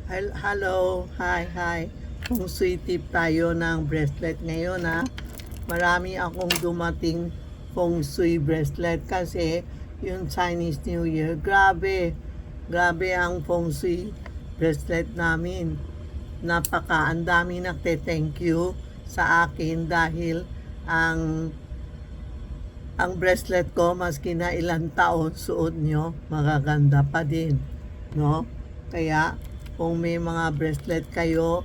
Hello, hi. Kung sweet tip tayo ng bracelet ngayon ha. Marami akong dumating feng shui bracelet kasi yung Chinese New Year, grabe ang feng shui bracelet namin. Ang dami nagte-thank you sa akin dahil ang ang bracelet ko maski na ilang taon suot nyo, magaganda pa din, no? Kaya kung may mga bracelet kayo,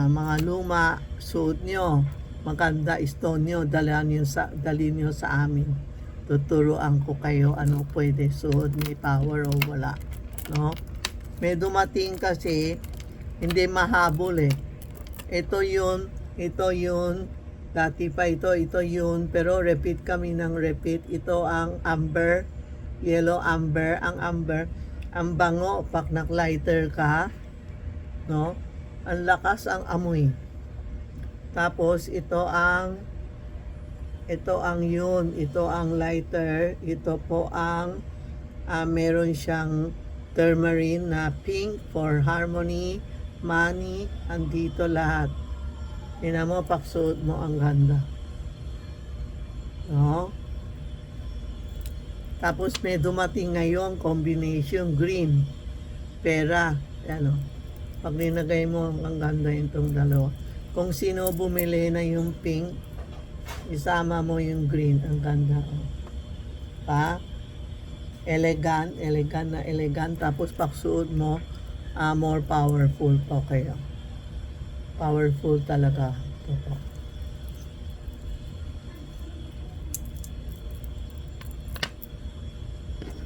mga luma, suot nyo, maganda stone nyo, dali nyo sa amin. Tuturuan ko kayo ano pwede suot, may power o wala, no? May dumating kasi hindi mahabol eh. Ito yun, dati pa ito yun, pero repeat kami ng repeat. Ito ang amber, yellow amber, ang bango pag nag-lighter ka, no? Ang lakas ang amoy. Tapos ito ang lighter, ito po ang meron siyang turmeric na pink for harmony, money, andito lahat. Tingnan mo, pagsuot mo ang ganda. No? Tapos may dumating ngayon combination green, pera. Ano? Pag ninagay mo, ang ganda itong dalawa. Kung sino bumili na yung pink, isama mo yung green, ang ganda. Pa? Elegant. Tapos pagsuot mo, more powerful pa kayo. Powerful talaga. Ito.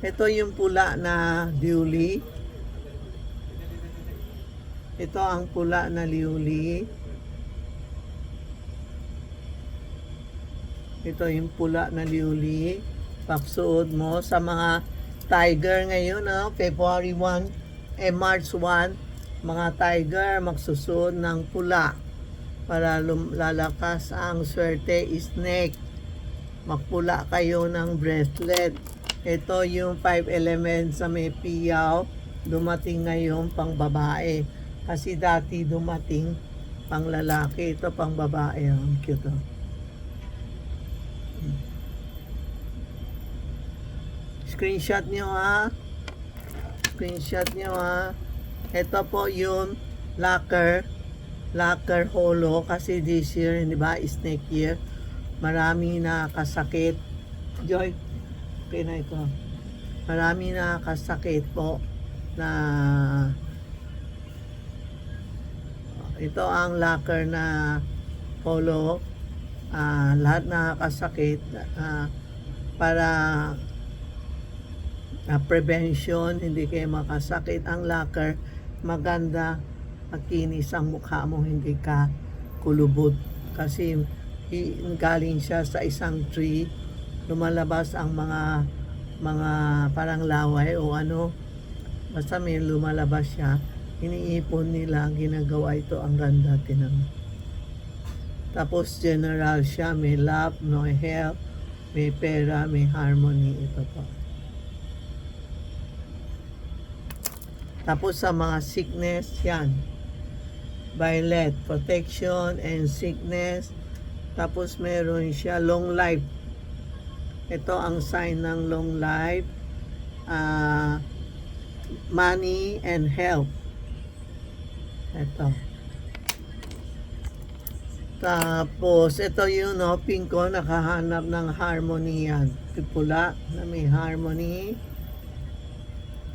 Ito yung pula na liuli. Ito ang pula na liuli. Ito yung pula na liuli. Pagsuot mo sa mga tiger ngayon, no? February 1, March 1, mga tiger magsusuot ng pula para lalakas ang swerte. Snake, magpula kayo ng bracelet. Ito yung 5 elements sa may piyaw, dumating ngayon pang babae, kasi dati dumating pang lalaki. Ito pang babae, ang cute. Screenshot nyo ha. Ito po yung locker holo, kasi this year, di ba, snake year. Marami na kasakit. Joy, okay na ito. Marami na kasakit po na ito ang locker na holo. Lahat na kasakit para prevention, hindi kayo makasakit. Ang locker, maganda, makinis ang mukha mo, hindi ka kulubot. Kasi galing siya sa isang tree, lumalabas ang mga parang laway o ano, basta may lumalabas siya, iniipon nila, ginagawa ito, ang ganda, tinan. Tapos general siya, may love, no health, may pera, may harmony, ito po. Tapos sa mga sickness, yan. Violet, protection and sickness. Tapos meron siya long life. Ito ang sign ng long life. Money and health. Ito. Tapos ito yung pink ko, nakahanap ng harmony yan. Pula na may harmony.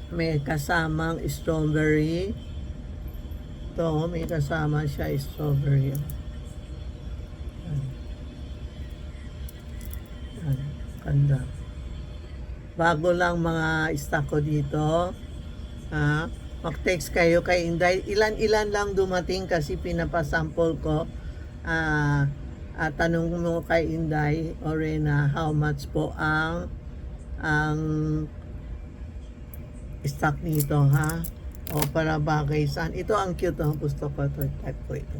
May kasamang strawberry. Ito, may kasama siya strawberry. Ganda. Bago lang mga stock ko dito. Mag-text kayo kay Inday. Ilan lang dumating kasi pinapasample ko. Tanong mo kay Inday o Rena how much po ang stock nito, ha? O para bagay saan. Ito ang cute, gusto ko ito. Type ko ito.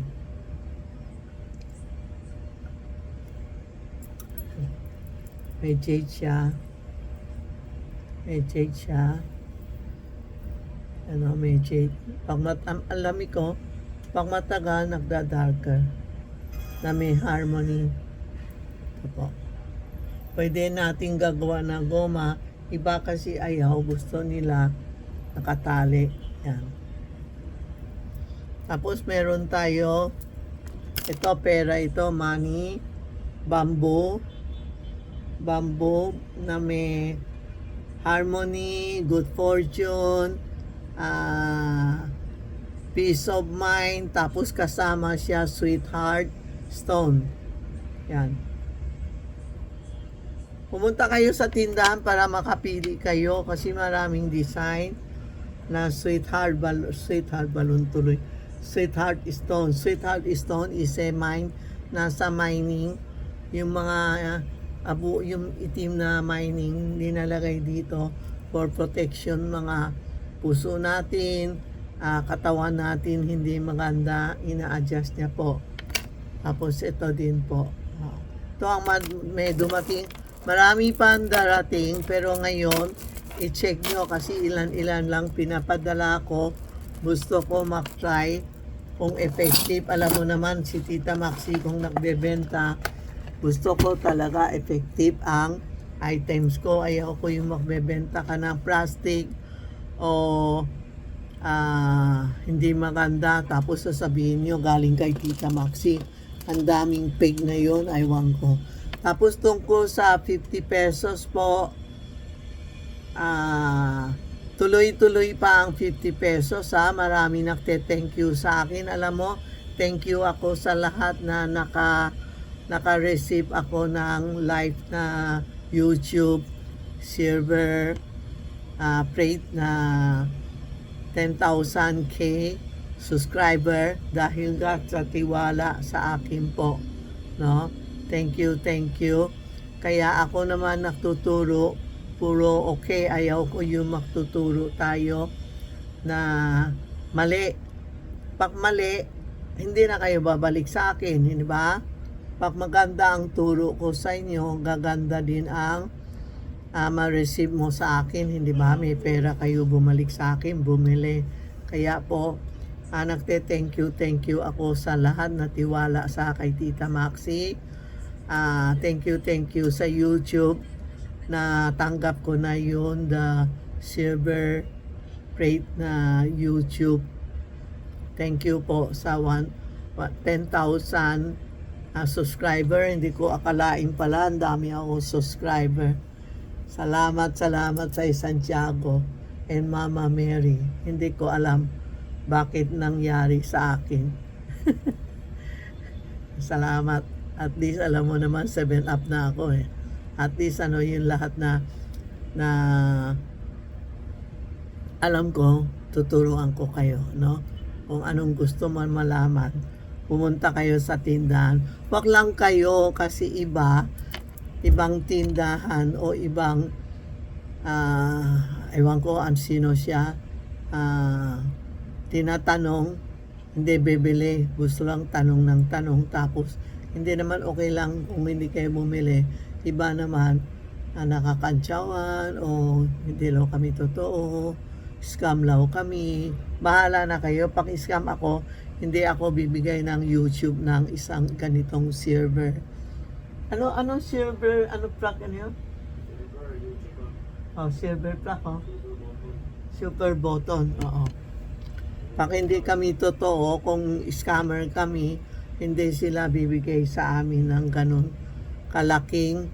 May jade siya. Ano, may shade. Ang lamig ko, pag matagal, nagda-darker. Na may harmony. Ito po. Pwede natin gagawa ng goma. Iba kasi ayaw, gusto nila nakatali. Yan. Tapos meron tayo, ito pera, ito money, bamboo na may harmony, good fortune, peace of mind, tapos kasama siya sweetheart stone. Yan. Pumunta kayo sa tindahan para makapili kayo kasi maraming design na sweetheart balloon tuloy. Sweetheart stone. Sweetheart stone is a mine, nasa mining. Yung mga yung itim na mining nilalagay dito for protection, mga puso natin, katawan natin hindi maganda, ina-adjust niya po. Tapos ito din po. Ito ang may dumating. Marami pa ang darating, pero ngayon i-check nyo kasi ilan-ilan lang pinapadala ko. Gusto ko mag-try kung effective. Alam mo naman si Tita Maxi kung nagbebenta, gusto ko talaga effective ang items ko. Ayaw ko yung magbebenta ka ng plastic o hindi maganda tapos sasabihin nyo galing kay Tita Maxi. Ang daming peg na yun, aywan ko. Tapos tungkol sa 50 pesos po, tuloy-tuloy pa ang 50 pesos ha. Marami nagte-thank you sa akin. Alam mo, thank you ako sa lahat na naka-receive ako ng live na YouTube server rate na 10,000k subscriber dahil sa tiwala sa akin po, no? Thank you. Kaya ako naman nagtuturo, puro okay, ayaw ko yung magtuturo tayo na mali. Pag mali, hindi na kayo babalik sa akin, hindi ba? Pag maganda ang turo ko sa inyo, gaganda din ang ma-receive mo sa akin, hindi ba? May pera kayo bumalik sa akin, bumili. Kaya po, thank you ako sa lahat na tiwala sa kay Tita Maxi. Thank you sa YouTube na tanggap ko na yun, the silver rate na YouTube. Thank you po sa 10,000 subscriber. Hindi ko akalain pala, ang dami ako subscriber. Salamat sa Santiago and Mama Mary. Hindi ko alam bakit nangyari sa akin. Salamat. At least alam mo naman 7 up na ako eh. At least yung lahat na alam ko, tuturuan ko kayo, no? Kung anong gusto man malaman, pumunta kayo sa tindahan. Wag lang kayo kasi ibang tindahan o ibang ewan ko ang sino siya, tinatanong, hindi bibili, gusto lang tanong ng tanong, tapos hindi naman okay lang kung hindi kayo bumili. Iba naman nakakantsawan o hindi lang kami totoo, scam lang kami. Bahala na kayo. Pag scam ako, hindi ako bibigay ng YouTube ng isang ganitong server. Anong server? Ano plug yun? Server plug, super button, oo. Pag hindi kami totoo, kung scammer kami, hindi sila bibigay sa amin ng ganun kalaking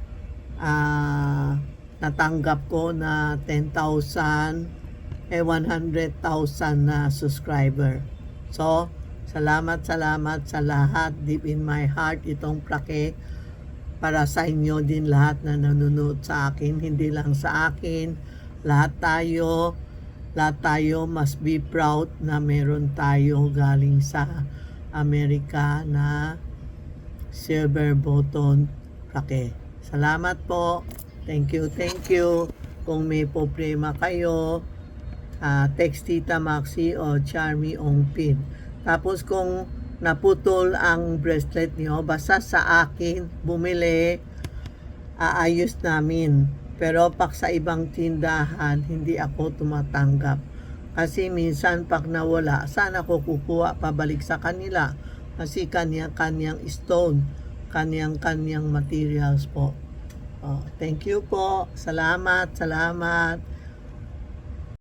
natanggap ko na 10,000 100,000 na subscriber. So, salamat sa lahat, deep in my heart, itong plaque para sa inyo din lahat na nanonood sa akin, hindi lang sa akin, lahat tayo must be proud na meron tayo galing sa Amerika na silver button plaque. Salamat po. Thank you. Kung may problema kayo, text Tita Maxi o Charmy Ongpin. Tapos kung naputol ang bracelet niyo, basta sa akin bumili, aayos namin. Pero pag sa ibang tindahan, hindi ako tumatanggap. Kasi minsan pag nawala, sana ko kukuha pabalik sa kanila. Kasi kanyang-kanyang stone, kanyang-kanyang materials po. Thank you po. Salamat, salamat.